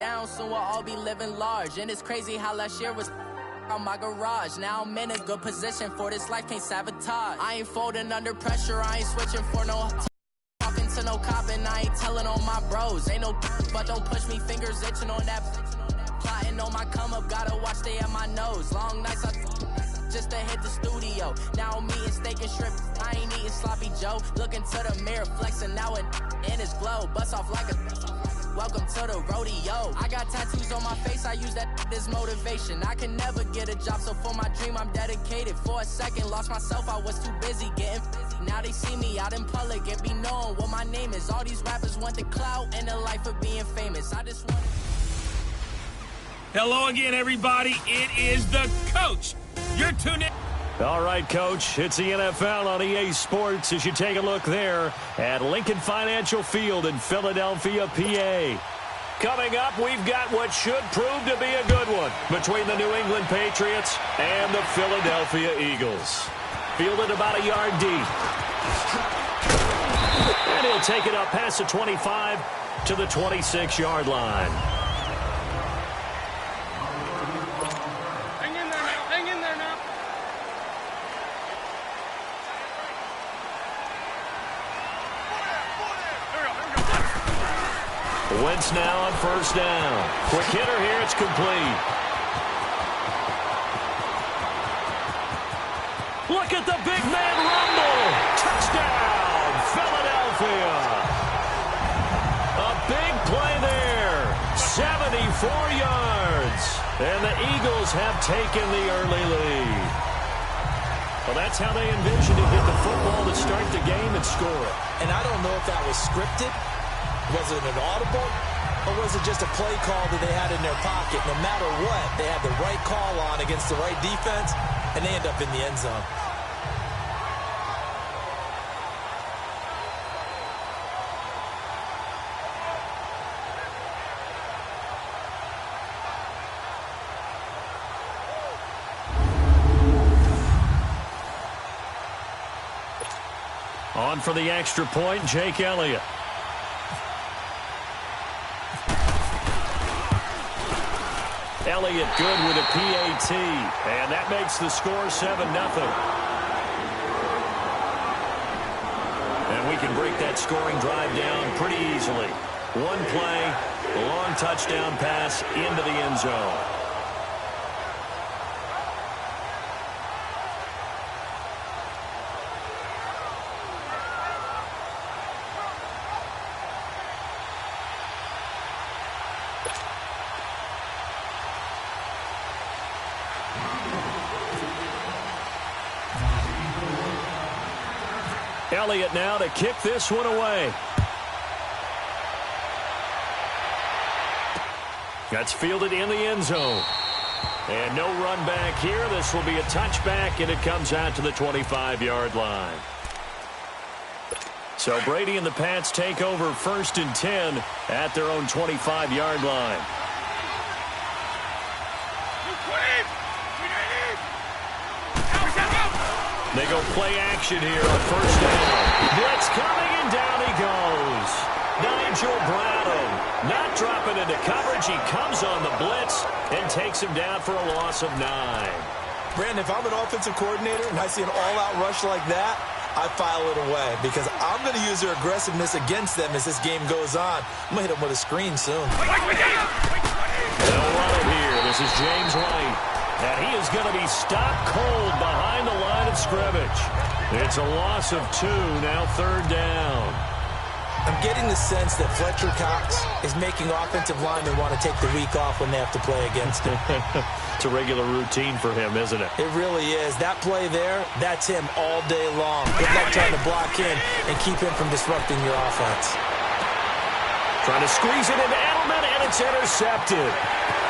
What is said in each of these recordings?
down, soon we'll all be living large. And it's crazy how last year was on my garage. Now I'm in a good position for this life, can't sabotage. I ain't folding under pressure, I ain't switching for no talking to no cop, and I ain't telling on my bros. Ain't no but don't push me, fingers itching on that. Plotting on my come up, gotta watch stay at my nose. Long nights I just to hit the studio. Now I'm eating steak and shrimp, I ain't eating sloppy Joe. Looking to the mirror, flexing now and in his glow. Bust off like a welcome to the rodeo. I got tattoos on my face, I use that as motivation. I can never get a job, so for my dream I'm dedicated. For a second, lost myself, I was too busy getting now they see me out in public and be knowing what my name is. All these rappers want the clout and the life of being famous. I just want. Hello again, everybody. It is the coach. You're tuned in. All right, Coach, it's the NFL on EA Sports as you take a look there at Lincoln Financial Field in Philadelphia, PA. Coming up, we've got what should prove to be a good one between the New England Patriots and the Philadelphia Eagles. Fielded about a yard deep. And he'll take it up past the 25 to the 26-yard line. Wentz now on first down. Quick hitter here, it's complete. Look at the big man rumble. Touchdown, Philadelphia. A big play there. 74 yards. And the Eagles have taken the early lead. Well, that's how they envisioned to get the football to start the game and score it. And I don't know if that was scripted. Was it an audible, or was it just a play call that they had in their pocket? No matter what, they had the right call on against the right defense, and they end up in the end zone. On for the extra point, Jake Elliott. Elliott good with a PAT, and that makes the score 7-0. And we can break that scoring drive down pretty easily. One play, a long touchdown pass into the end zone. Elliott now to kick this one away. That's fielded in the end zone. And no run back here. This will be a touchback, and it comes out to the 25-yard line. So Brady and the Pats take over 1st and 10 at their own 25-yard line. They go play action here on first down. Blitz coming, and down he goes. Nigel Bradham not dropping into coverage. He comes on the blitz and takes him down for a loss of 9. Brandon, if I'm an offensive coordinator and I see an all-out rush like that, I file it away because I'm going to use their aggressiveness against them as this game goes on. I'm going to hit them with a screen soon. They'll run it here. This is James White. And he is going to be stopped cold behind the line of scrimmage. It's a loss of 2, now 3rd down. I'm getting the sense that Fletcher Cox is making offensive linemen want to take the week off when they have to play against him. It's a regular routine for him, isn't it? It really is. That play there, that's him all day long. Good luck trying to block him and keep him from disrupting your offense. Trying to squeeze it into Edelman, and it's intercepted.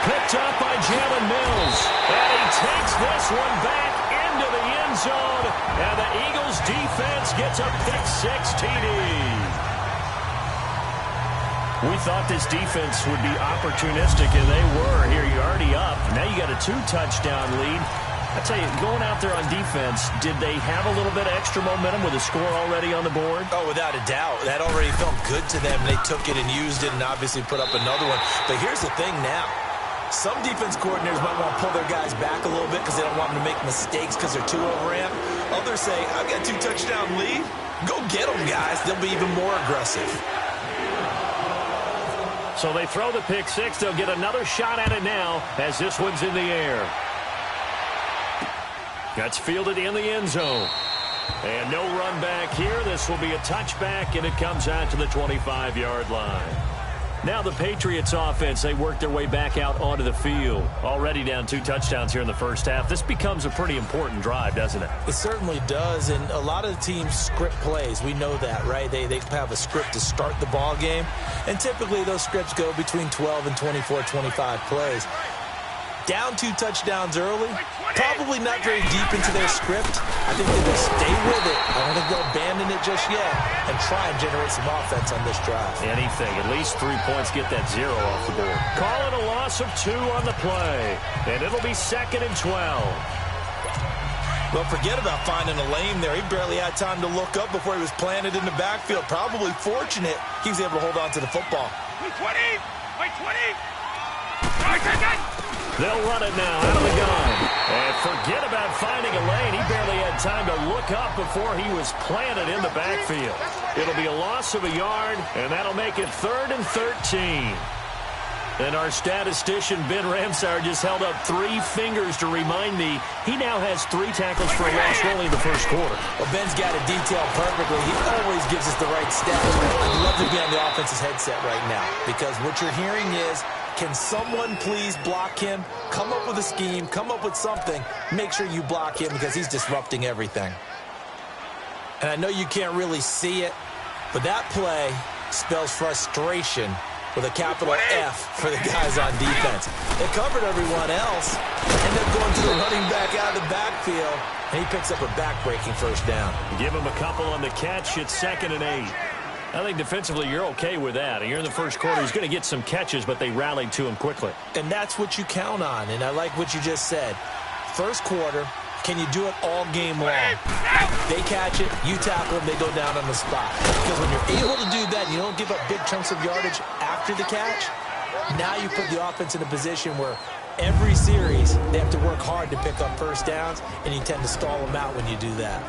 Picked up by Jalen Mills. And he takes this one back into the end zone. And the Eagles defense gets a pick-6 TD. We thought this defense would be opportunistic, and they were. Here, you're already up. Now you got a 2-touchdown lead. I tell you, going out there on defense, did they have a little bit of extra momentum with a score already on the board? Oh, without a doubt. That already felt good to them. They took it and used it and obviously put up another one. But here's the thing now. Some defense coordinators might want to pull their guys back a little bit because they don't want them to make mistakes because they're too overamped. Others say, I've got 2 touchdown lead. Go get them, guys. They'll be even more aggressive. So they throw the pick six. They'll get another shot at it now as this one's in the air. That's fielded in the end zone. And no run back here. This will be a touchback, and it comes out to the 25-yard line. Now the Patriots offense, they work their way back out onto the field. Already down 2 touchdowns here in the first half. This becomes a pretty important drive, doesn't it? It certainly does, and a lot of the teams script plays. We know that, right? They have a script to start the ball game, and typically those scripts go between 12 and 24, 25 plays. Down 2 touchdowns early, probably not very deep into their script. I think they will stay with it. I don't think they'll abandon it just yet and try and generate some offense on this drive. Anything. At least 3 points, get that 0 off the board. Call it a loss of 2 on the play, and it'll be 2nd and 12. Well, forget about finding a lane there. He barely had time to look up before he was planted in the backfield. Probably fortunate he was able to hold on to the football. 20! 20! They'll run it now out of the gun. And forget about finding a lane. He barely had time to look up before he was planted in the backfield. It'll be a loss of a yard, and that'll make it 3rd and 13. And our statistician, Ben Ramsauer, just held up 3 fingers to remind me he now has 3 tackles for a loss only in the first quarter. Well, Ben's got it detailed perfectly. He always gives us the right stats. I'd love to be on the offense's headset right now because what you're hearing is, can someone please block him? Come up with a scheme. Come up with something. Make sure you block him because he's disrupting everything. And I know you can't really see it, but that play spells frustration with a capital F for the guys on defense. They covered everyone else, end up going to the running back out of the backfield, and he picks up a back-breaking first down. Give him a couple on the catch. It's 2nd and 8. I think defensively you're okay with that. Here in the first quarter, he's going to get some catches, but they rallied to him quickly. And that's what you count on, and I like what you just said. First quarter, can you do it all game long? They catch it, you tackle them, they go down on the spot. Because when you're able to do that, you don't give up big chunks of yardage after the catch, now you put the offense in a position where every series they have to work hard to pick up first downs, and you tend to stall them out when you do that.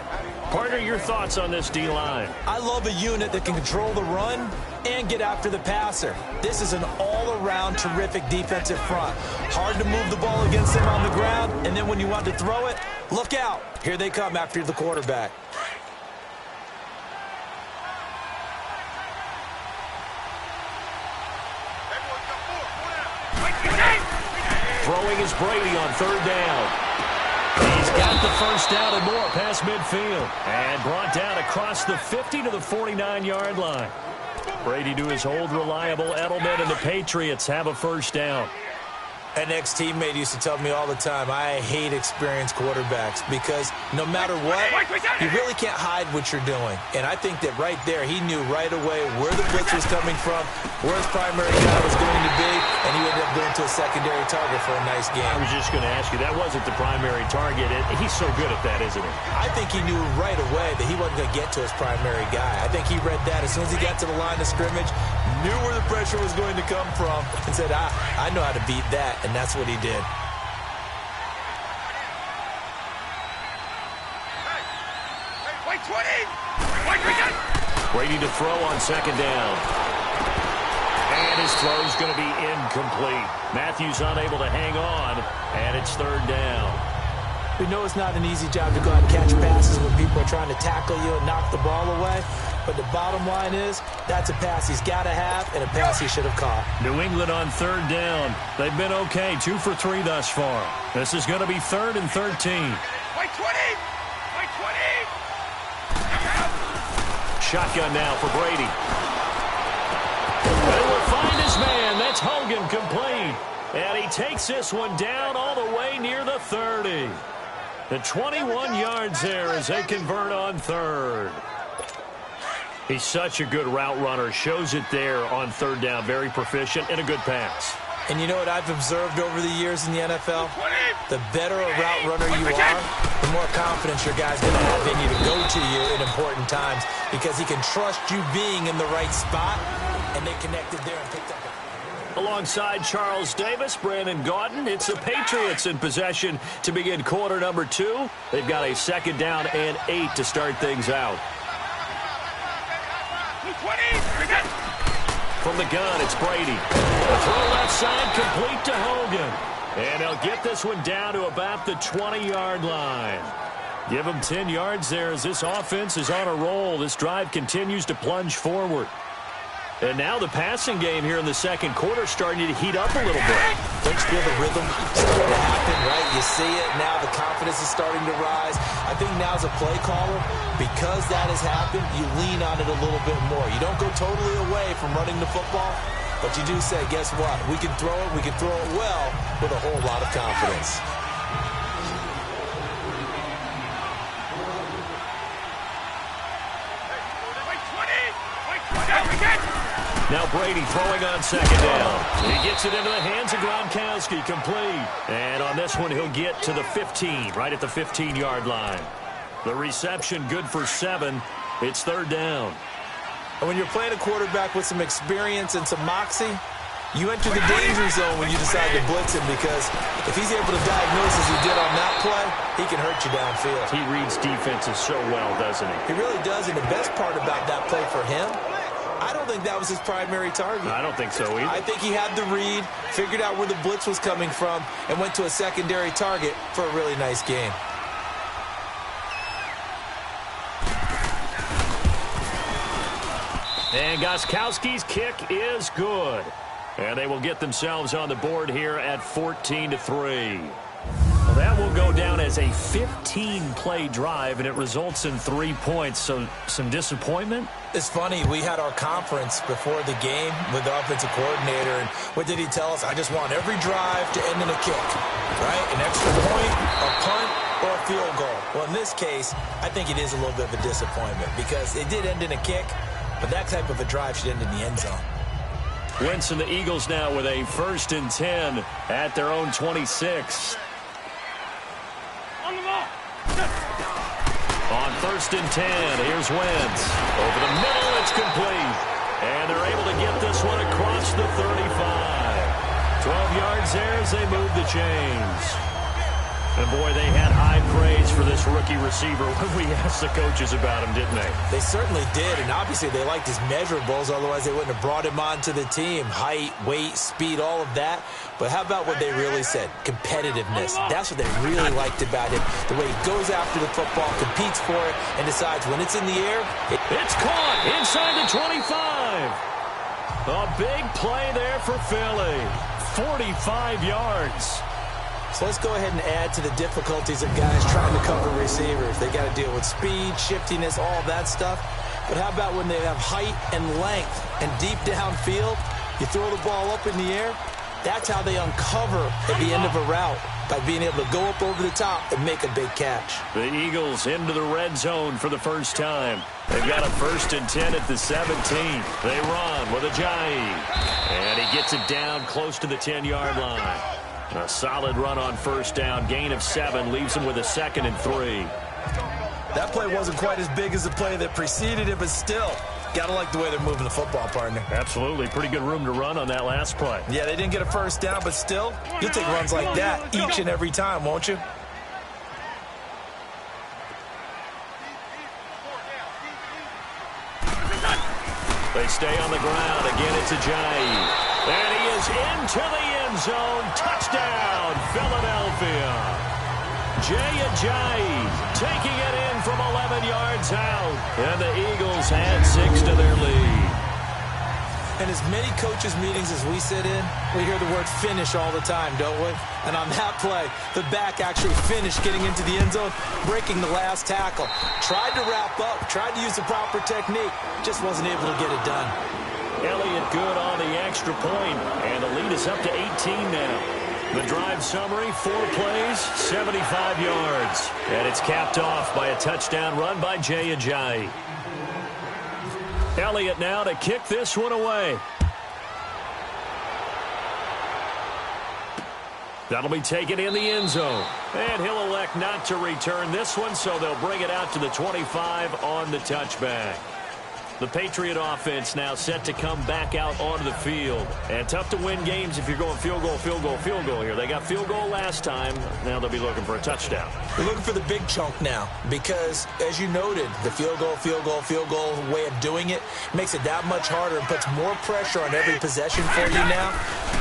Partner, your thoughts on this D-line? I love a unit that can control the run and get after the passer. This is an all-around terrific defensive front. Hard to move the ball against them on the ground, and then when you want to throw it, look out. Here they come after the quarterback. Throwing is Brady on 3rd down. He's got the first down and more past midfield. And brought down across the 50 to the 49-yard line. Brady to his old reliable Edelman, and the Patriots have a first down. An ex-teammate used to tell me all the time, I hate experienced quarterbacks because no matter what, you really can't hide what you're doing. And I think that right there, he knew right away where the blitz was coming from, where his primary guy was going to be, and he ended up going to a secondary target for a nice game. I was just going to ask you, that wasn't the primary target. He's so good at that, isn't he? I think he knew right away that he wasn't going to get to his primary guy. I think he read that as soon as he got to the line of scrimmage, knew where the pressure was going to come from, and said, I know how to beat that. And that's what he did. Brady to throw on 2nd down. And his throw is going to be incomplete. Matthews unable to hang on, and it's 3rd down. We know it's not an easy job to go out and catch passes when people are trying to tackle you and knock the ball away. But the bottom line is, that's a pass he's got to have and a pass he should have caught. New England on 3rd down. They've been okay, 2 for 3 thus far. This is going to be 3rd and 13. Shotgun now for Brady. They will find his man. That's Hogan complete. And he takes this one down all the way near the 30. The 21 yards there as they convert on 3rd. He's such a good route runner. Shows it there on 3rd down. Very proficient and a good pass. And you know what I've observed over the years in the NFL? The better a route runner you are, the more confidence your guy's going to have in you to go to you in important times because he can trust you being in the right spot, and they connected there and picked up. Alongside Charles Davis, Brandon Gaudin, it's the Patriots in possession to begin quarter number 2. They've got a 2nd down and 8 to start things out. From the gun, it's Brady. A throw left side, complete to Hogan. And they'll get this one down to about the 20-yard line. Give them 10 yards there as this offense is on a roll. This drive continues to plunge forward. And now the passing game here in the second quarter starting to heat up a little bit. Don't you feel the rhythm starting to happen, right? You see it. Now the confidence is starting to rise. I think now as a play caller, because that has happened, you lean on it a little bit more. You don't go totally away from running the football, but you do say, guess what? We can throw it. We can throw it well with a whole lot of confidence. Now Brady throwing on 2nd down. He gets it into the hands of Gronkowski, complete. And on this one, he'll get to the 15, right at the 15-yard line. The reception good for 7. It's 3rd down. And when you're playing a quarterback with some experience and some moxie, you enter the danger zone when you decide to blitz him because if he's able to diagnose as he did on that play, he can hurt you downfield. He reads defenses so well, doesn't he? He really does, and the best part about that play for him, I don't think that was his primary target. I don't think so either. I think he had the read, figured out where the blitz was coming from, and went to a secondary target for a really nice game. And Gostkowski's kick is good. And they will get themselves on the board here at 14-3. Well, that will go down as a 15-play drive, and it results in 3 points. So some disappointment? It's funny. We had our conference before the game with the offensive coordinator, and what did he tell us? I just want every drive to end in a kick, right? An extra point, a punt, or a field goal. Well, in this case, I think it is a little bit of a disappointment because it did end in a kick, but that type of a drive should end in the end zone. Wentz and the Eagles now with a 1st and 10 at their own 26. On 1st and 10, here's Wentz. Over the middle, it's complete. And they're able to get this one across the 35. 12 yards there as they move the chains. And, boy, they had high praise for this rookie receiver when we asked the coaches about him, didn't they? They certainly did, and obviously they liked his measurables, otherwise they wouldn't have brought him onto the team. Height, weight, speed, all of that. But how about what they really said? Competitiveness. That's what they really liked about him. The way he goes after the football, competes for it, and decides when it's in the air. It's caught inside the 25. A big play there for Philly. 45 yards. So let's go ahead and add to the difficulties of guys trying to cover receivers. They got to deal with speed, shiftiness, all that stuff. But how about when they have height and length and deep downfield? You throw the ball up in the air. That's how they uncover at the end of a route, by being able to go up over the top and make a big catch. The Eagles into the red zone for the first time. They've got a 1st and 10 at the 17. They run with Ajayi. And he gets it down close to the 10-yard line. A solid run on 1st down. Gain of 7 leaves him with a 2nd and 3. That play wasn't quite as big as the play that preceded it, but still, gotta like the way they're moving the football, partner. Absolutely. Pretty good room to run on that last play. Yeah, they didn't get a 1st down, but still, you'll take runs like that each and every time, won't you? They stay on the ground. Again, it's Ajayi. And he is into the end zone. Touchdown, Philadelphia. Jay Ajayi taking it in from 11 yards out. And the Eagles add 6 to their lead. And as many coaches' meetings as we sit in, we hear the word finish all the time, don't we? And on that play, the back actually finished getting into the end zone, breaking the last tackle. Tried to wrap up, tried to use the proper technique, just wasn't able to get it done. Elliott good on the extra point, and the lead is up to 18 now. The drive summary, 4 plays, 75 yards. And it's capped off by a touchdown run by Jay Ajayi. Elliott now to kick this one away. That'll be taken in the end zone. And he'll elect not to return this one, so they'll bring it out to the 25 on the touchback. The Patriot offense now set to come back out onto the field. And tough to win games if you're going field goal, field goal, field goal here. They got field goal last time. Now they'll be looking for a touchdown. They're looking for the big chunk now because, as you noted, the field goal, field goal, field goal way of doing it makes it that much harder and puts more pressure on every possession for you now.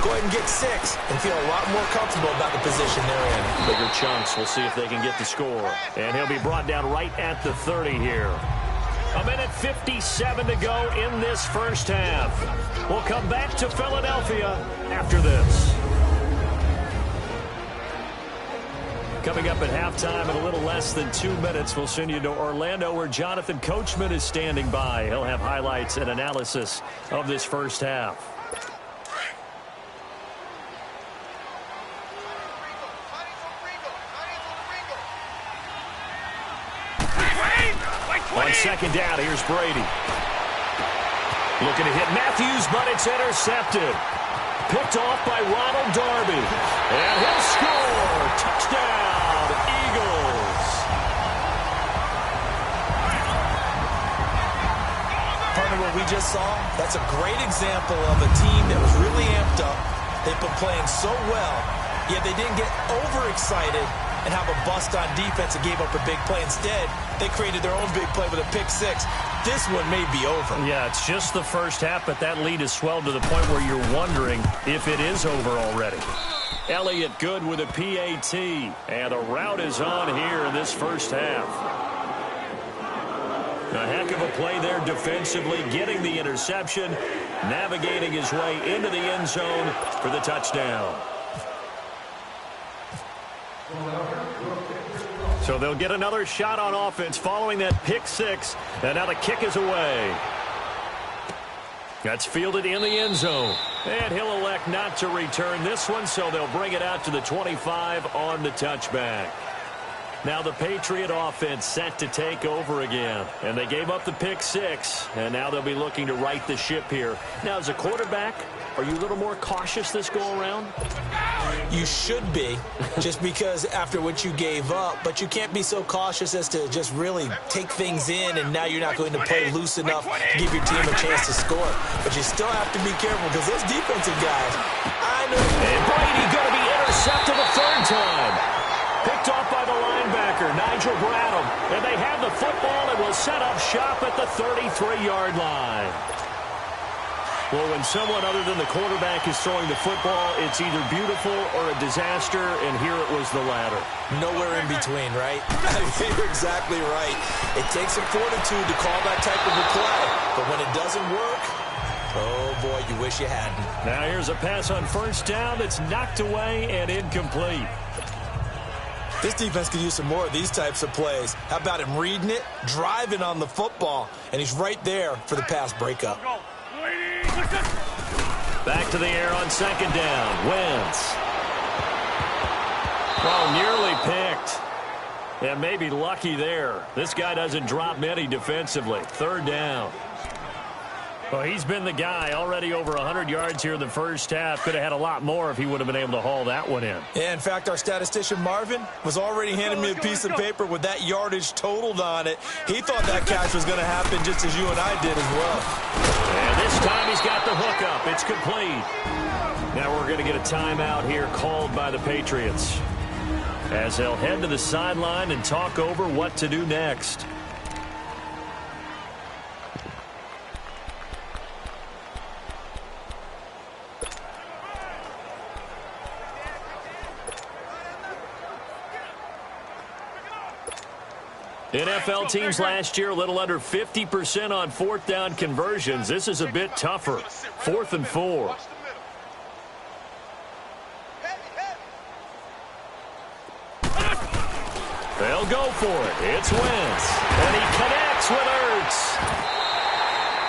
Go ahead and get 6 and feel a lot more comfortable about the position they're in. Bigger chunks. We'll see if they can get the score. And he'll be brought down right at the 30 here. A minute 57 to go in this first half. We'll come back to Philadelphia after this. Coming up at halftime in a little less than 2 minutes, we'll send you to Orlando where Jonathan Coachman is standing by. He'll have highlights and analysis of this first half. On second down, here's Brady. Looking to hit Matthews, but it's intercepted. Picked off by Ronald Darby. And he'll score. Touchdown, Eagles. Partner, what we just saw, that's a great example of a team that was really amped up. They've been playing so well, yet they didn't get overexcited and have a bust on defense and gave up a big play. Instead, they created their own big play with a pick 6. This one may be over. Yeah, it's just the first half, but that lead has swelled to the point where you're wondering if it is over already. Elliott good with a PAT, and a route is on here in this first half. A heck of a play there defensively, getting the interception, navigating his way into the end zone for the touchdown. So they'll get another shot on offense following that pick 6, and now the kick is away. That's fielded in the end zone, and he'll elect not to return this one, so they'll bring it out to the 25 on the touchback. Now the Patriot offense set to take over again, and they gave up the pick 6, and now they'll be looking to right the ship here. Now, as a quarterback, are you a little more cautious this go-around? You should be, just because after what you gave up, but you can't be so cautious as to just really take things in, and now you're not going to play loose enough to give your team a chance to score. But you still have to be careful because those defensive guys, I know. And Brady going to be intercepted a third time. Picked off by the linebacker, Nigel Bradham. And they have the football and will set up shop at the 33-yard line. Well, when someone other than the quarterback is throwing the football, it's either beautiful or a disaster, and here it was the latter. Nowhere in between, right? You're exactly right. It takes some fortitude to call that type of a play, but when it doesn't work, oh, boy, you wish you hadn't. Now here's a pass on first down that's knocked away and incomplete. This defense could use some more of these types of plays. How about him reading it, driving on the football, and he's right there for the pass breakup. Back to the air on second down. Wentz. Oh, nearly picked. And maybe lucky there. This guy doesn't drop many defensively. Third down. Well, he's been the guy already over 100 yards here in the first half. Could have had a lot more if he would have been able to haul that one in. Yeah, in fact, our statistician Marvin was already handing me a piece of paper with that yardage totaled on it. He thought that catch was going to happen just as you and I did as well. And this time he's got the hookup. It's complete. Now we're going to get a timeout here called by the Patriots, as they'll head to the sideline and talk over what to do next. NFL teams last year a little under 50% on fourth down conversions. This is a bit tougher. 4th and 4. They'll go for it. It's Wentz. And he connects with Ertz.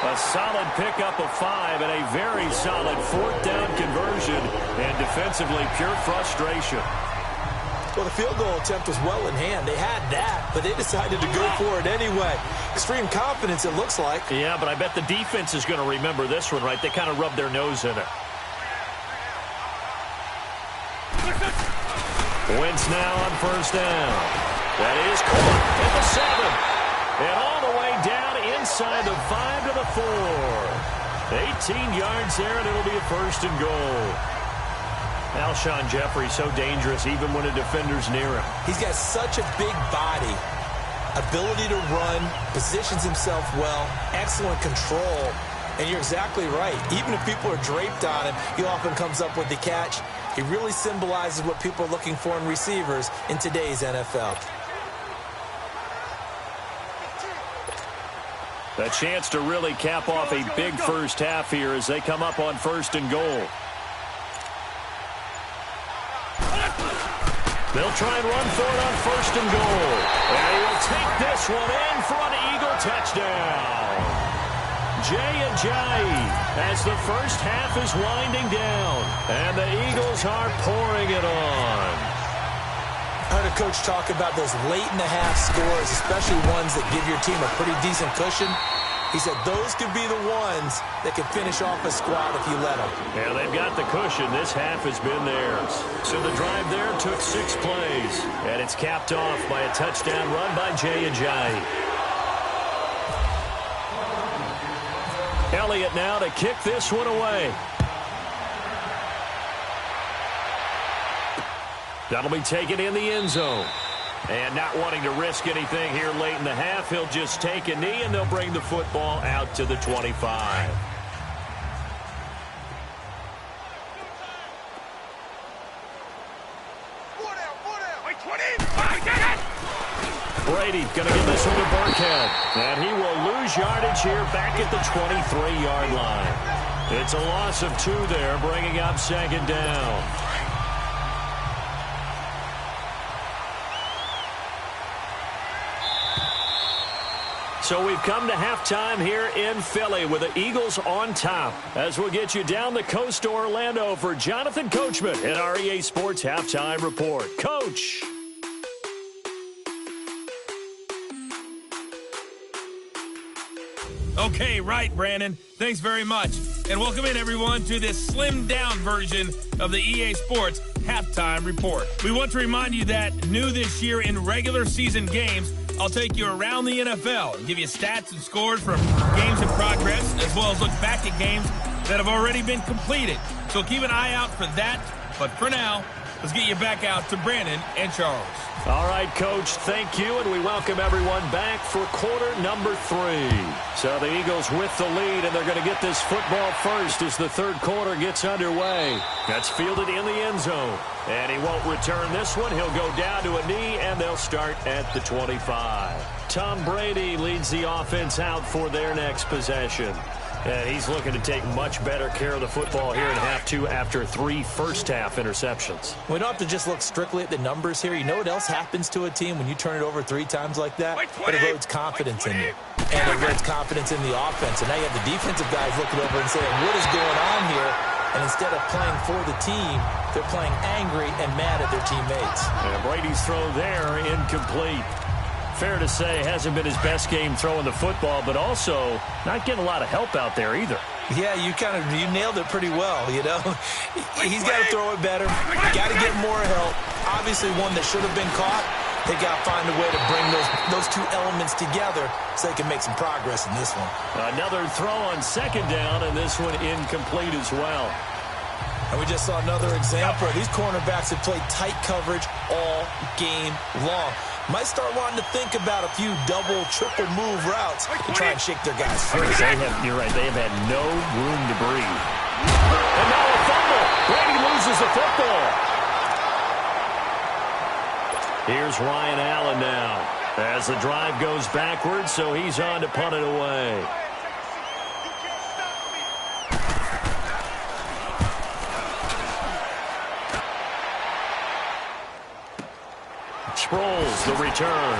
A solid pickup of 5 and a very solid fourth down conversion. And defensively, pure frustration. Well, the field goal attempt was well in hand. They had that, but they decided to go for it anyway. Extreme confidence, it looks like. Yeah, but I bet the defense is going to remember this one, right? They kind of rubbed their nose in it. Wentz now on first down. That is caught at the 7. And all the way down inside the 5 to the 4. 18 yards there, and it'll be a first and goal. Alshon Jeffrey so dangerous even when a defender's near him. He's got such a big body, ability to run, positions himself well, excellent control. And you're exactly right. Even if people are draped on him, he often comes up with the catch. He really symbolizes what people are looking for in receivers in today's NFL. A chance to really cap off a big first half here as they come up on first and goal. They'll try and run for it on first and goal. And he will take this one in for an Eagle touchdown. Ajayi as the first half is winding down. And the Eagles are pouring it on. I heard a coach talk about those late-in-the-half scores, especially ones that give your team a pretty decent cushion. He said those could be the ones that could finish off a squad if you let them. Yeah, they've got the cushion. This half has been theirs. So the drive there took 6 plays. And it's capped off by a touchdown run by Ajayi. Elliott now to kick this one away. That'll be taken in the end zone. And not wanting to risk anything here late in the half, he'll just take a knee and they'll bring the football out to the 25. Brady going to give this one to Burkhead. And he will lose yardage here back at the 23-yard line. It's a loss of 2 there, bringing up second down. So we've come to halftime here in Philly with the Eagles on top. As we'll get you down the coast to Orlando for Jonathan Coachman in our EA Sports Halftime Report. Coach. Okay, right, Brandon. Thanks very much. And welcome in, everyone, to this slimmed-down version of the EA Sports Halftime Report. We want to remind you that new this year in regular season games, I'll take you around the NFL and give you stats and scores from games in progress, as well as look back at games that have already been completed. So keep an eye out for that. But for now, let's get you back out to Brandon and Charles. All right, Coach, thank you, and we welcome everyone back for quarter number 3. So the Eagles with the lead, and they're going to get this football first as the third quarter gets underway. That's fielded in the end zone, and he won't return this one. He'll go down to a knee, and they'll start at the 25. Tom Brady leads the offense out for their next possession. And he's looking to take much better care of the football here in half 2 after 3 first-half interceptions. We don't have to just look strictly at the numbers here. You know what else happens to a team when you turn it over 3 times like that? It erodes confidence in you. And it erodes confidence in the offense. And now you have the defensive guys looking over and saying, what is going on here? And instead of playing for the team, they're playing angry and mad at their teammates. And Brady's throw there incomplete. Fair to say, hasn't been his best game throwing the football, but also not getting a lot of help out there either. Yeah, you nailed it pretty well, you know. He's got to throw it better. Got to get more help. Obviously one that should have been caught. They got to find a way to bring those 2 elements together so they can make some progress in this one. Another throw on second down, and this one incomplete as well. And we just saw another example. These cornerbacks have played tight coverage all game long. Might start wanting to think about a few double, triple move routes to try and shake their guys free. You're right. They have had no room to breathe. And now a fumble. Brady loses the football. Here's Ryan Allen now as the drive goes backwards, so he's on to punt it away. Sproles, the return.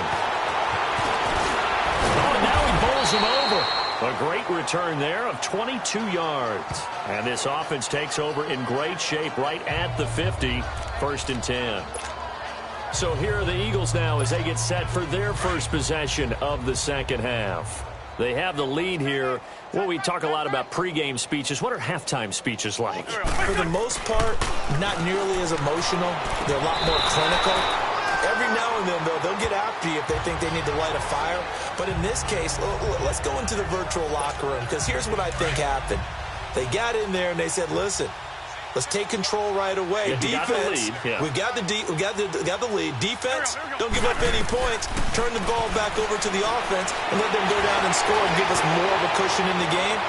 Oh, and now he bowls him over. A great return there of 22 yards. And this offense takes over in great shape right at the 50, 1st and 10. So here are the Eagles now as they get set for their first possession of the second half. They have the lead here. Well, we talk a lot about pregame speeches. What are halftime speeches like? For the most part, not nearly as emotional. They're a lot more clinical. Every now and then, though, they'll get after you if they think they need to light a fire. But in this case, let's go into the virtual locker room, because here's what I think happened. They got in there and they said, listen, let's take control right away. Yeah, defense, we've got the lead. Defense, don't give up any points. Turn the ball back over to the offense and let them go down and score and give us more of a cushion in the game.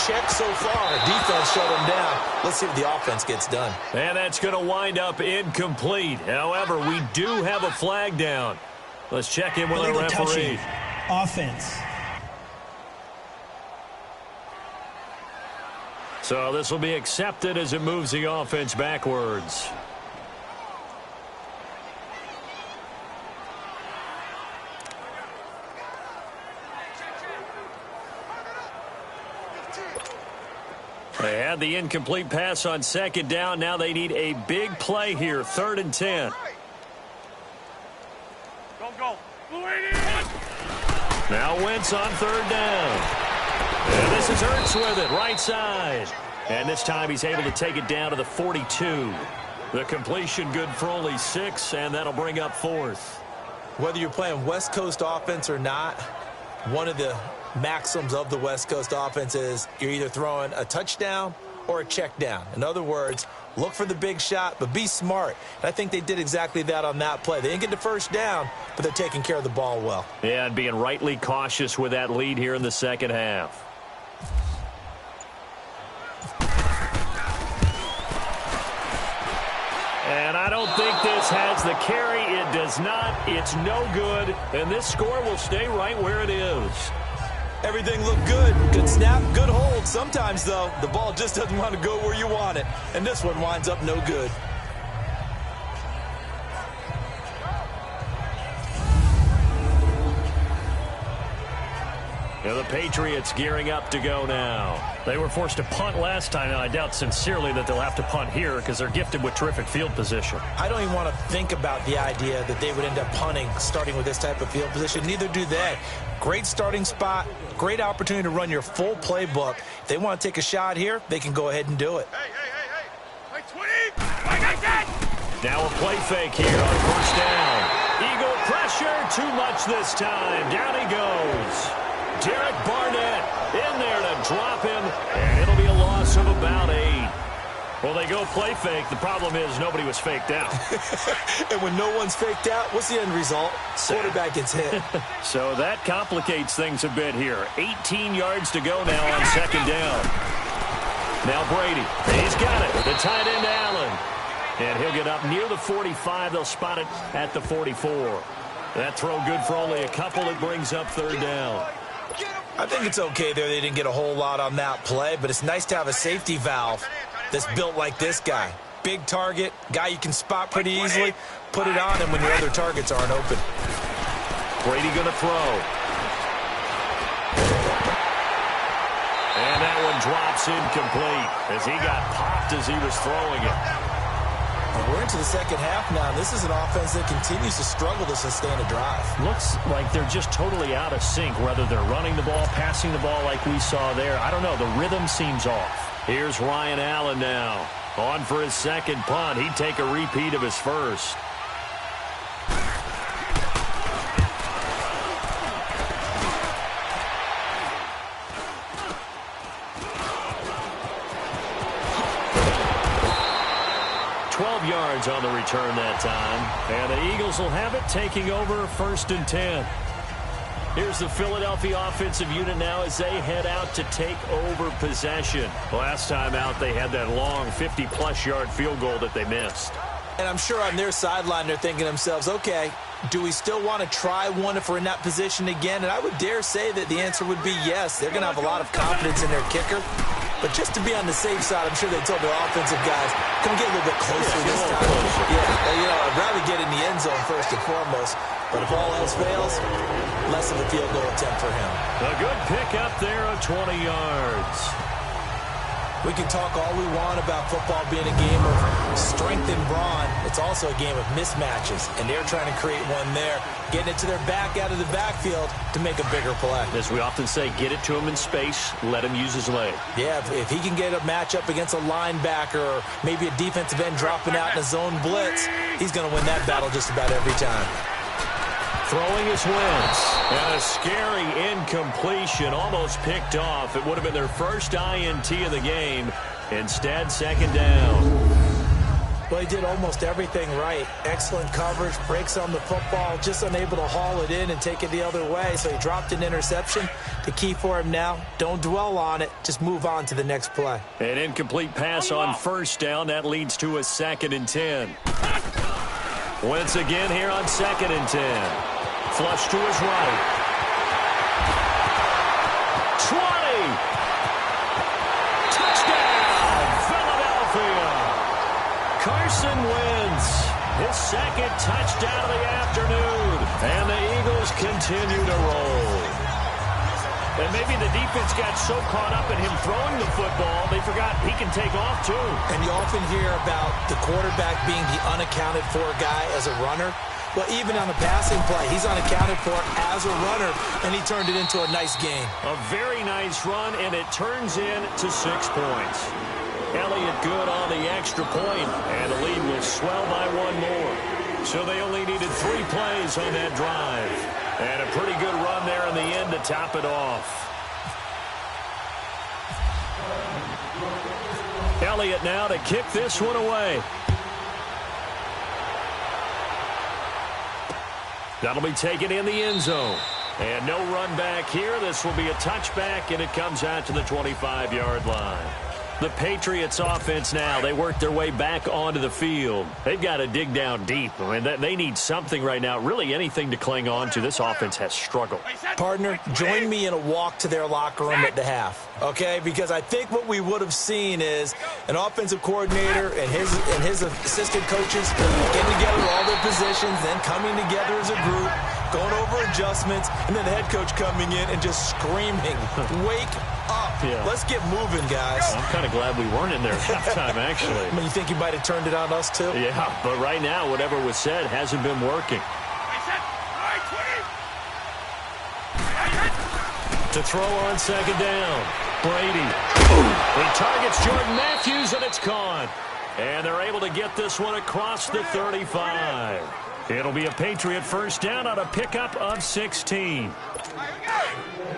Check so far. Defense shut them down. Let's see if the offense gets done. And that's going to wind up incomplete. However, we do have a flag down. Let's check in with the referee. Offense. So this will be accepted as it moves the offense backwards. They had the incomplete pass on second down. Now they need a big play here, 3rd and 10. Go. Now Wentz on 3rd down. And this is Ertz with it, right side. And this time he's able to take it down to the 42. The completion good for only 6, and that'll bring up 4th. Whether you're playing West Coast offense or not, one of the maxims of the West Coast offense is you're either throwing a touchdown or a check down. In other words, look for the big shot, but be smart. And I think they did exactly that on that play. They didn't get the first down, but they're taking care of the ball well. Yeah, and being rightly cautious with that lead here in the second half. And I don't think this has the carry. It does not. It's no good. And this score will stay right where it is. Everything looked good. Good snap, good hold. Sometimes, though, the ball just doesn't want to go where you want it. And this one winds up no good. And the Patriots gearing up to go now. They were forced to punt last time, and I doubt sincerely that they'll have to punt here because they're gifted with terrific field position. I don't even want to think about the idea that they would end up punting starting with this type of field position. Neither do they. Great starting spot, great opportunity to run your full playbook. If they want to take a shot here, they can go ahead and do it. Hey, tweak! I got that! Now a play fake here on 1st down. Eagle pressure, too much this time. Down he goes. Derek Barnett in there to drop him, and it'll be a loss of about 8. Well, they go play fake. The problem is nobody was faked out. And when no one's faked out, what's the end result? Quarterback gets hit. So that complicates things a bit here. 18 yards to go now on 2nd down. Now Brady. He's got it. The tight end Allen. And he'll get up near the 45. They'll spot it at the 44. That throw good for only a couple. It brings up 3rd down. I think it's okay there. They didn't get a whole lot on that play, but it's nice to have a safety valve that's built like this guy. Big target, guy you can spot pretty easily. Put it on him when your other targets aren't open. Brady going to throw. And that one drops incomplete as he got popped as he was throwing it. And we're into the second half now. This is an offense that continues to struggle to sustain a drive. Looks like they're just totally out of sync, whether they're running the ball, passing the ball like we saw there. I don't know. The rhythm seems off. Here's Ryan Allen now. On for his 2nd punt. He'd take a repeat of his first. Yards on the return that time. And the Eagles will have it, taking over 1st and 10. Here's the Philadelphia offensive unit now as they head out to take over possession. Last time out, they had that long 50-plus yard field goal that they missed. And I'm sure on their sideline they're thinking to themselves, okay, do we still want to try one if we're in that position again? And I would dare say that the answer would be yes. They're going to have a lot of confidence in their kicker. But just to be on the safe side, I'm sure they told their offensive guys, come get a little bit closer this time. Yeah, I'd rather get in the end zone first and foremost. But if all else fails, less of a field goal attempt for him. A good pick up there of 20 yards. We can talk all we want about football being a game of strength and brawn. it's also a game of mismatches, and they're trying to create one there, getting it to their back out of the backfield to make a bigger play. As we often say, get it to him in space, let him use his leg. Yeah, if he can get a matchup against a linebacker or maybe a defensive end dropping out in a zone blitz, he's going to win that battle just about every time. Throwing his Wentz. And a scary incompletion, almost picked off. It would have been their first INT of the game. Instead, second down. Well, he did almost everything right. Excellent coverage, breaks on the football, just unable to haul it in and take it the other way. So he dropped an interception. The key for him now, don't dwell on it. Just move on to the next play. An incomplete pass on first down. That leads to a 2nd and 10. Wentz again here on 2nd and 10. Flush to his right. 20. Touchdown, Philadelphia. Carson Wentz, his 2nd touchdown of the afternoon. And the Eagles continue to roll. And maybe the defense got so caught up in him throwing the football, they forgot he can take off too. And you often hear about the quarterback being the unaccounted for guy as a runner. Well, even on a passing play, he's unaccounted for as a runner, and he turned it into a nice game. A very nice run, and it turns into 6 points. Elliott good on the extra point, and the lead will swell by 1 more. So they only needed 3 plays on that drive. And a pretty good run there in the end to top it off. Elliott now to kick this one away. That'll be taken in the end zone. And no run back here. This will be a touchback, and it comes out to the 25-yard line. The Patriots offense now, they work their way back onto the field. They've got to dig down deep. I mean, they need something right now, really anything to cling on to. This offense has struggled. Partner, join me in a walk to their locker room at the half, okay? Because I think what we would have seen is an offensive coordinator and his assistant coaches getting together all their positions, then coming together as a group, going over adjustments, and then the head coach coming in and just screaming, wake up. Yeah. Let's get moving, guys. I'm kind of glad we weren't in there at halftime, actually. I mean, you think he might have turned it on us, too? Yeah, but right now, whatever was said hasn't been working. To throw on 2nd down. Brady. He targets Jordan Matthews, and it's caught. And they're able to get this one across the 35. It'll be a Patriot first down on a pickup of 16.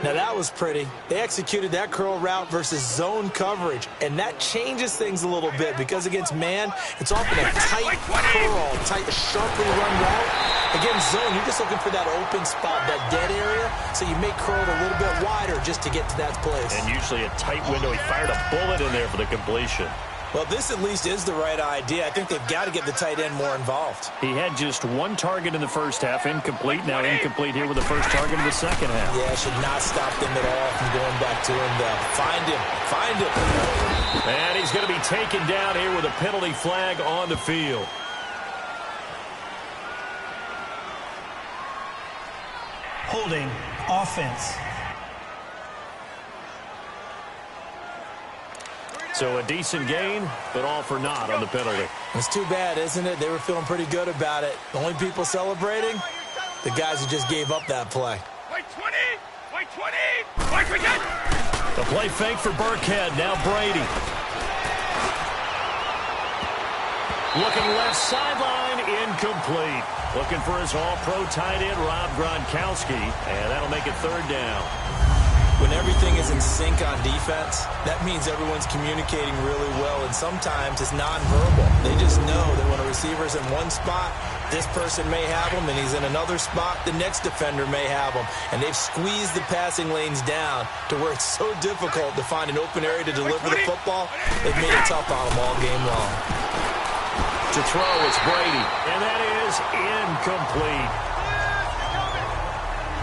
Now, that was pretty. They executed that curl route versus zone coverage, and that changes things a little bit because against man, it's often a tight curl, tight, sharply run route. Against zone, you're just looking for that open spot, that dead area, so you make curl a little bit wider just to get to that place. And usually a tight window. He fired a bullet in there for the completion. Well, this at least is the right idea. I think they've got to get the tight end more involved. He had just 1 target in the first half, incomplete. Now incomplete here with the first target in the second half. Yeah, should not stop them at all from going back to him, though. Find him. And he's going to be taken down here with a penalty flag on the field. Holding offense. So a decent gain, but all for naught on the penalty. It's too bad, isn't it? They were feeling pretty good about it. The only people celebrating, the guys who just gave up that play. Wait 20! Wait 20! Wait again! The play fake for Burkhead. Now Brady. Looking left sideline, incomplete. Looking for his all-pro tight end, Rob Gronkowski, and that'll make it 3rd down. When everything is in sync on defense, that means everyone's communicating really well, and sometimes it's nonverbal. They just know that when a receiver's in one spot, this person may have him, and he's in another spot, the next defender may have him. And they've squeezed the passing lanes down to where it's so difficult to find an open area to deliver the football. They've made it tough on them all game long. To throw, it's Brady, and that is incomplete.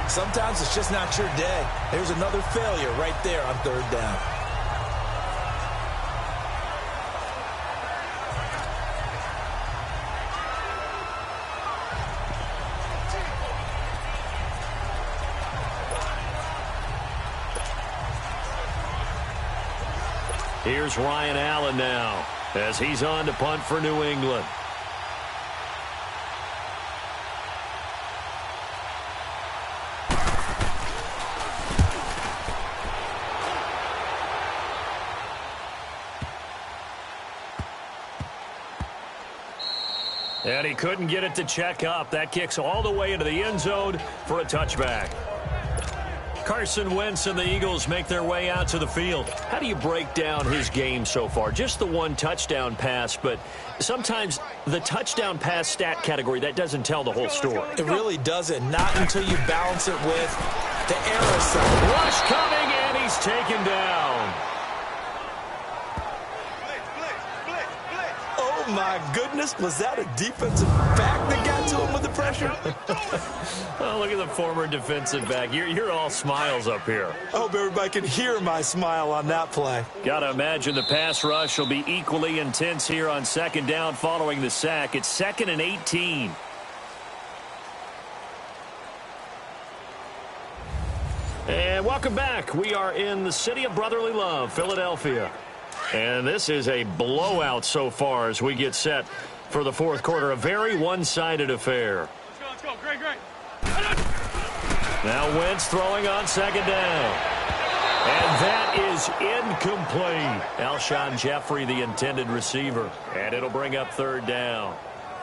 Sometimes it's just not your day. There's another failure right there on 3rd down. Here's Ryan Allen now as he's on to punt for New England. And he couldn't get it to check up. That kicks all the way into the end zone for a touchback. Carson Wentz and the Eagles make their way out to the field. How do you break down his game so far? Just the one touchdown pass, but sometimes the touchdown pass stat category, that doesn't tell the whole story. It really doesn't. Not until you balance it with the error sign. Rush coming, and he's taken down. Oh, my goodness. Was that a defensive back that got to him with the pressure? Oh, look at the former defensive back. You're all smiles up here. I hope everybody can hear my smile on that play. Got to imagine the pass rush will be equally intense here on second down following the sack. It's 2nd and 18. And welcome back. We are in the city of brotherly love, Philadelphia. And this is a blowout so far as we get set for the fourth quarter. A very one-sided affair. Let's go. Great. Now Wentz throwing on second down. And that is incomplete. Alshon Jeffrey, the intended receiver. And it'll bring up third down.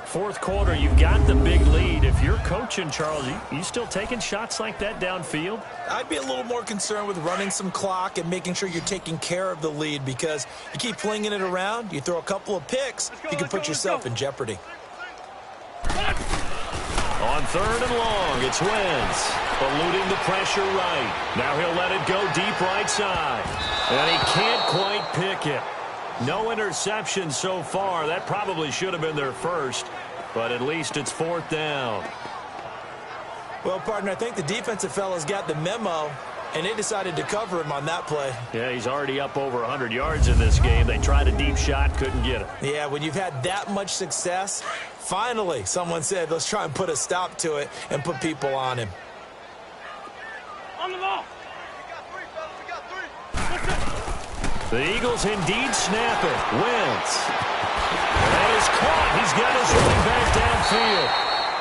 Fourth quarter, you've got the big lead. If you're coaching, Charles, you still taking shots like that downfield? I'd be a little more concerned with running some clock and making sure you're taking care of the lead, because you keep flinging it around, you throw a couple of picks, you can put yourself in jeopardy. On third and long, it's Wentz, eluding the pressure right. Now he'll let it go deep right side. And he can't quite pick it. No interception so far. That probably should have been their first, but at least it's fourth down. Well, partner, I think the defensive fellas got the memo, and they decided to cover him on that play. Yeah, he's already up over 100 yards in this game. They tried a deep shot, couldn't get it. Yeah, when you've had that much success, finally someone said, let's try and put a stop to it and put people on him. On the ball. The Eagles indeed snap it. Wentz. That is caught. He's got his running back downfield.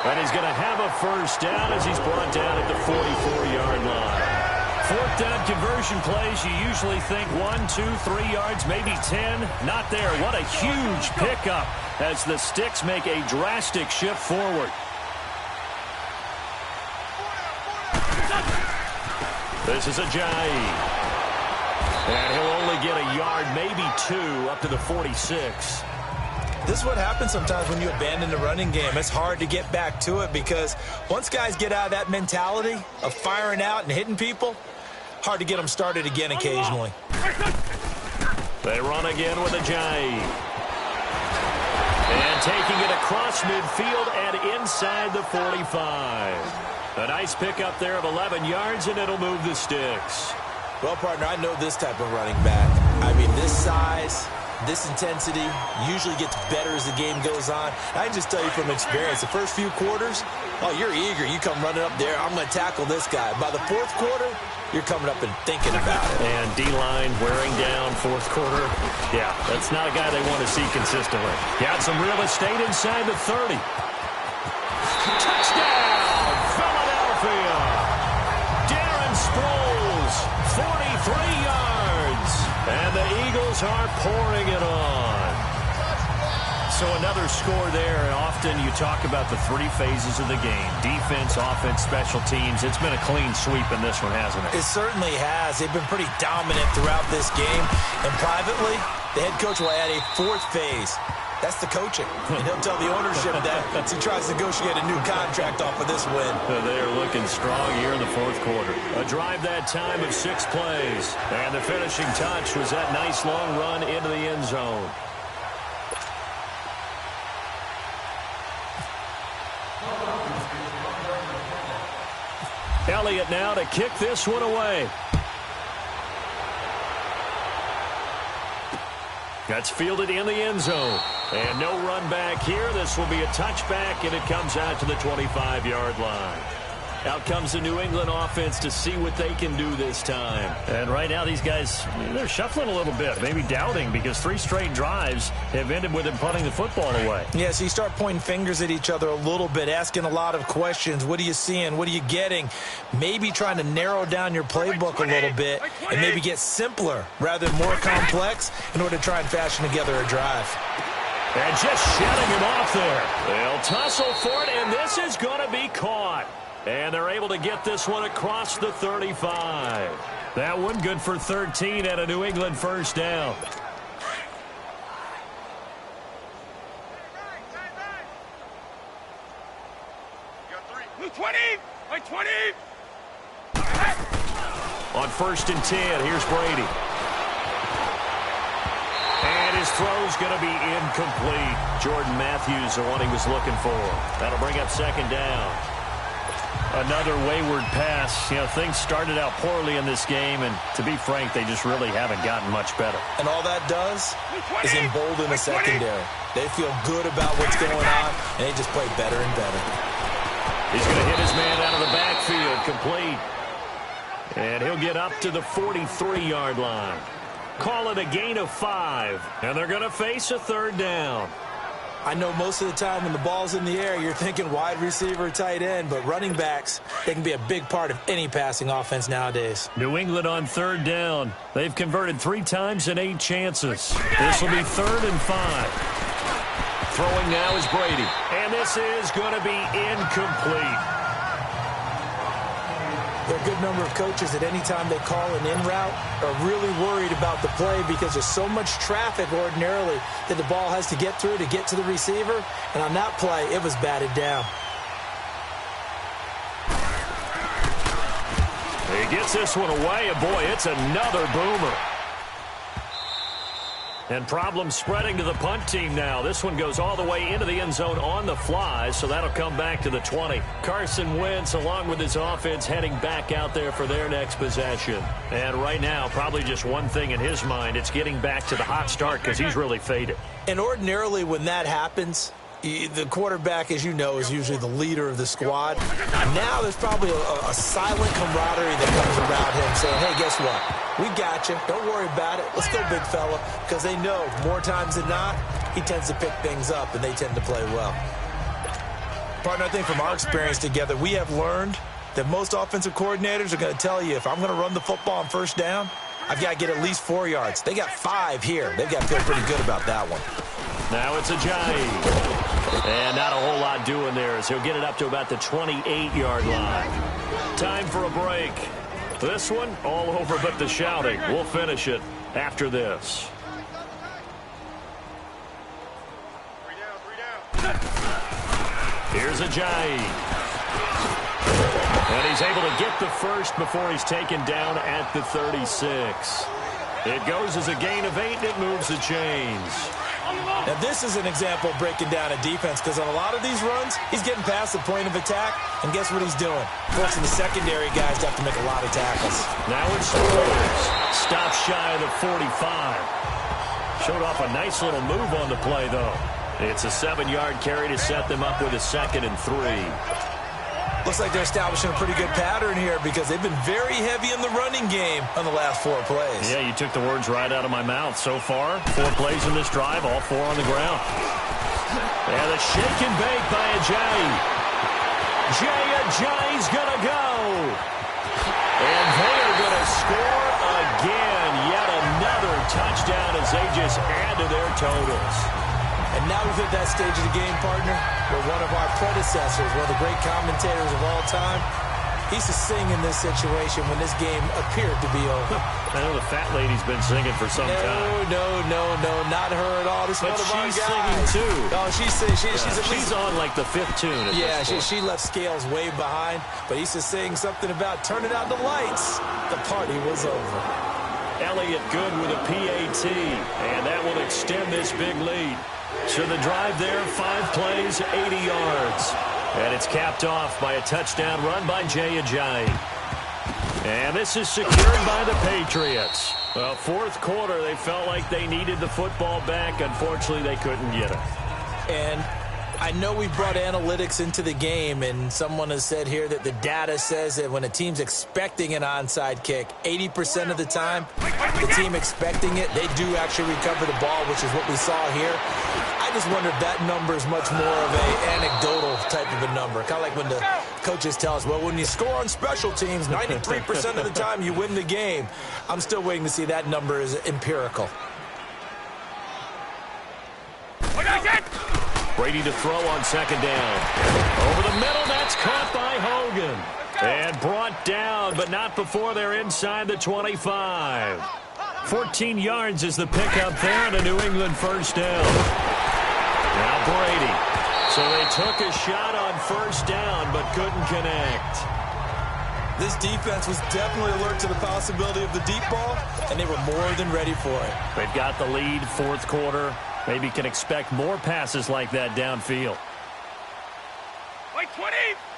And he's going to have a first down as he's brought down at the 44-yard line. Fourth down conversion plays, you usually think 1, 2, 3 yards, maybe 10. Not there. What a huge pickup as the Sticks make a drastic shift forward. This is Ajayi. And he'll only get a yard, maybe 2, up to the 46. This is what happens sometimes when you abandon the running game. It's hard to get back to it, because once guys get out of that mentality of firing out and hitting people, hard to get them started again occasionally. They run again with Ajayi. And taking it across midfield and inside the 45. A nice pickup there of 11 yards, and it'll move the Sticks. Well, partner, I know this type of running back. I mean, this size, this intensity usually gets better as the game goes on. I can just tell you from experience, the first few quarters, oh, you're eager. You come running up there, I'm going to tackle this guy. By the fourth quarter, you're coming up and thinking about it. And D-line wearing down fourth quarter. Yeah, that's not a guy they want to see consistently. Got some real estate inside the 30. Touchdown, Philadelphia. Darren Sproles, 43 yards. And the Eagles are pouring it on. So another score there. Often you talk about the three phases of the game. Defense, offense, special teams. It's been a clean sweep in this one, hasn't it? It certainly has. They've been pretty dominant throughout this game. And privately, the head coach will add a fourth phase. That's the coaching. And he'll tell the ownership that as he tries to negotiate a new contract off of this win. They are looking strong here in the fourth quarter. A drive that time of 6 plays. And the finishing touch was that nice long run into the end zone. Elliott now to kick this one away. That's fielded in the end zone. And no run back here. This will be a touchback, and it comes out to the 25-yard line. Out comes the New England offense to see what they can do this time. And right now these guys, they're shuffling a little bit, maybe doubting, because 3 straight drives have ended with them punting the football away. Yeah, so you start pointing fingers at each other a little bit, asking a lot of questions. What are you seeing? What are you getting? Maybe trying to narrow down your playbook a little bit and maybe get simpler rather than more complex in order to try and fashion together a drive. And just shutting him off there. They'll tussle for it, and this is going to be caught. And they're able to get this one across the 35. That one good for 13 and a New England first down. Blue 20! Like 20! On 1st and 10, here's Brady. And his throw's going to be incomplete. Jordan Matthews, the one he was looking for. That'll bring up 2nd down. Another wayward pass. You know, things started out poorly in this game, and to be frank, they just really haven't gotten much better. And all that does is embolden the secondary. They feel good about what's going on, and they just play better and better. He's going to hit his man out of the backfield, complete. And he'll get up to the 43-yard line. Call it a gain of 5, and they're going to face a 3rd down. I know most of the time when the ball's in the air, you're thinking wide receiver, tight end, but running backs, they can be a big part of any passing offense nowadays. New England on 3rd down. They've converted 3 times in 8 chances. This will be 3rd and 5. Throwing now is Brady. And this is going to be incomplete. There are a good number of coaches that any time they call an in route are really worried about the play because there's so much traffic ordinarily that the ball has to get through to get to the receiver. And on that play, it was batted down. He gets this one away, and boy, it's another boomer. And problems spreading to the punt team now. This one goes all the way into the end zone on the fly, so that'll come back to the 20. Carson Wentz, along with his offense, heading back out there for their next possession. And right now, probably just one thing in his mind. It's getting back to the hot start because he's really faded. And ordinarily when that happens, the quarterback, as you know, is usually the leader of the squad. Now there's probably a silent camaraderie that comes around him saying, hey, guess what? We got you. Don't worry about it. Let's go, big fella. Because they know more times than not, he tends to pick things up, and they tend to play well. Partner, I think from our experience together, we have learned that most offensive coordinators are going to tell you, if I'm going to run the football on 1st down, I've got to get at least 4 yards. They got 5 here. They've got to feel pretty good about that one. Now it's Ajayi. And not a whole lot doing there as he'll get it up to about the 28-yard line. Time for a break. This one, all over but the shouting. We'll finish it after this. Here's Ajayi. And he's able to get the first before he's taken down at the 36. It goes as a gain of 8, and it moves the chains. Now, this is an example of breaking down a defense because on a lot of these runs, he's getting past the point of attack, and guess what he's doing? Forcing the secondary guys to have to make a lot of tackles. Now it's Rose. Stops shy of the 45. Showed off a nice little move on the play, though. It's a 7-yard carry to set them up with a 2nd and 3. Looks like they're establishing a pretty good pattern here because they've been very heavy in the running game on the last 4 plays. Yeah, you took the words right out of my mouth. So far, 4 plays in this drive, all 4 on the ground. And a shake and bake by Ajayi. Ajayi's going to go. And they are going to score again. Yet another touchdown as they just add to their totals. And now we've hit that stage of the game, partner, where one of our predecessors, one of the great commentators of all time, he used to sing in this situation when this game appeared to be over. I know the fat lady's been singing for some time. No, not her at all. This is one of our guys. But she's singing, too. No, she's on like the 5th tune at yeah, this point. she left Scales way behind, but he used to sing something about turning out the lights. The party was over. Elliott good with a PAT, and that will extend this big lead. So the drive there, 5 plays, 80 yards. And it's capped off by a touchdown run by Jay Ajayi. And this is secured by the Patriots. Well, 4th quarter, they felt like they needed the football back. Unfortunately, they couldn't get it. And I know we brought analytics into the game, and someone has said here that the data says that when a team's expecting an onside kick, 80% of the time, the team expecting it, they do actually recover the ball, which is what we saw here. I just wonder if that number is much more of an anecdotal type of a number. Kind of like when the coaches tell us, well, when you score on special teams, 93% of the time you win the game. I'm still waiting to see that number is empirical. Okay. Brady to throw on second down. Over the middle, that's caught by Hogan. And brought down, but not before they're inside the 25. 14 yards is the pickup there and a New England first down. Now Brady. So they took a shot on first down, but couldn't connect. This defense was definitely alert to the possibility of the deep ball, and they were more than ready for it. They've got the lead, fourth quarter. Maybe can expect more passes like that downfield. Like 20!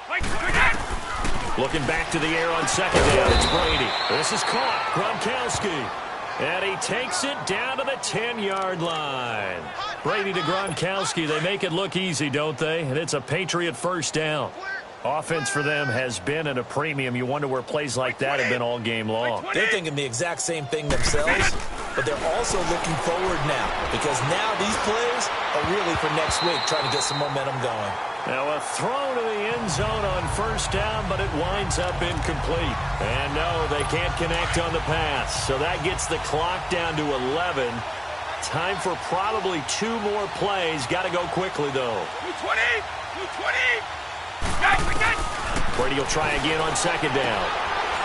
Like 20! Looking back to the air on second down, it's Brady. This is caught, Gronkowski. And he takes it down to the 10-yard line. Brady to Gronkowski. They make it look easy, don't they? And it's a Patriot first down. Offense for them has been at a premium. You wonder where plays like that have been all game long. They're thinking the exact same thing themselves, but they're also looking forward now because now these plays are really for next week, trying to get some momentum going. Now a throw to the end zone on first down, but it winds up incomplete. And no, they can't connect on the pass. So that gets the clock down to 11. Time for probably 2 more plays. Got to go quickly, though. 20! 20! Brady will try again on second down.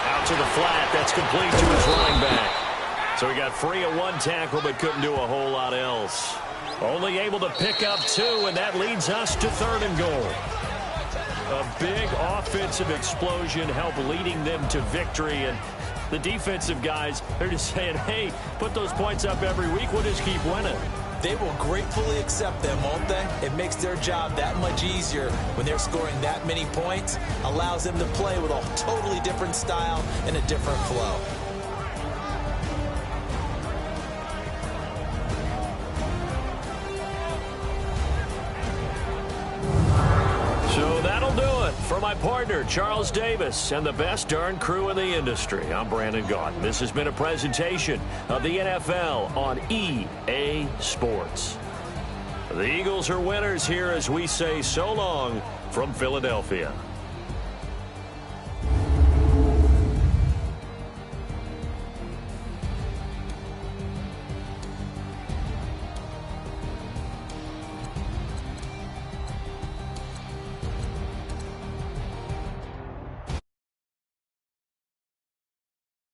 Out to the flat. That's complete to his running back. So he got free of 1 tackle, but couldn't do a whole lot else. Only able to pick up 2, and that leads us to 3rd and goal. A big offensive explosion helped leading them to victory, and the defensive guys, they're just saying, hey, put those points up every week. We'll just keep winning. They will gratefully accept them, won't they? It makes their job that much easier when they're scoring that many points. Allows them to play with a totally different style and a different flow. So that'll do it for my partner, Charles Davis, and the best darn crew in the industry. I'm Brandon Gaudin. This has been a presentation of the NFL on EA Sports. The Eagles are winners here as we say so long from Philadelphia.